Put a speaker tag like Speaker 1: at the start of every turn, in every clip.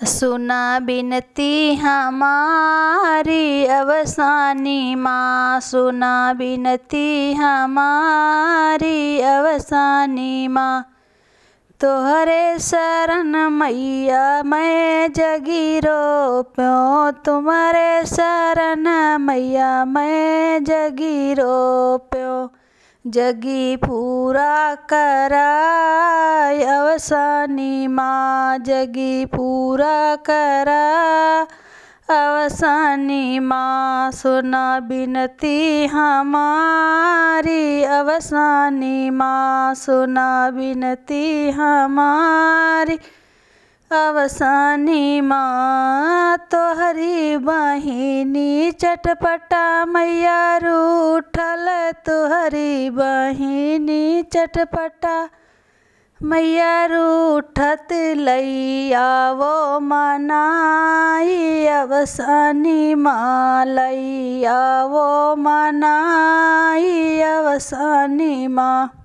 Speaker 1: सुना बिनती हमारी अवसानी माँ, सुना बिनती हमारी अवसानी माँ। तोहरे शरण मैया मैं जगीरो प्यों, तुम्हारे शरण मैया मैं जगीरो प्यों। जगी पूरा कराय अवसानी माँ, जगी पूरा करा अवसानी माँ। सुना बिनती हमारी अवसानी माँ, सुना बिनती हमारी अवसानी माँ। तोहरी बहिनी चटपटा मैया रूठल, तोहरी बहिनी चटपटा मैया रूठत लैया वो मनाई अवसानी माँ, लैया वो मनाई अवसानी माँ।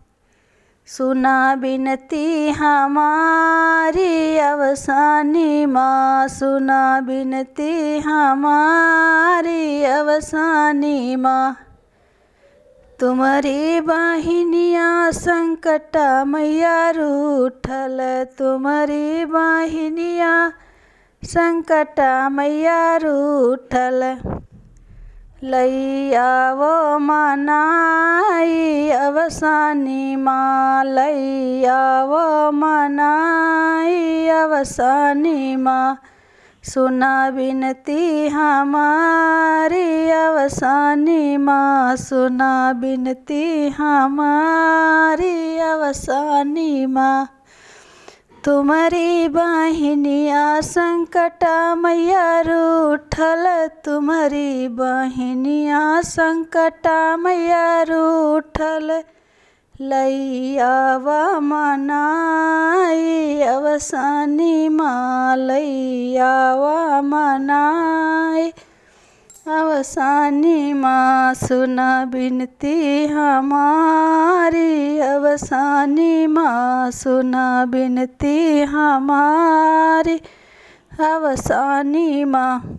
Speaker 1: सुना बिनती हमारी अवसानी माँ, सुना बिनती हमारी अवसानी माँ। तुम्हारी बहिनिया संकटा मैया रूठल, तुम्हारी बहिनिया संकटा मैया रूठल। लैया वो मनाई अवसानी माँ, लैया वो मनाई अवसानी माँ। सुना बिनती हमारी अवसानी माँ, सुना बिनती हमारी अवसानी माँ। तुम्हारी बहिनिया संकटा मैया रूठल, तुम्हारी बहिनिया संकटा मैया रूठल। लैया वा मनाई अवसानी माँ, लैया वा मनाई अवसानी माँ। सुना बिनती हमारी अवसानी माँ, सुना बिनती हमारी अवसानी माँ।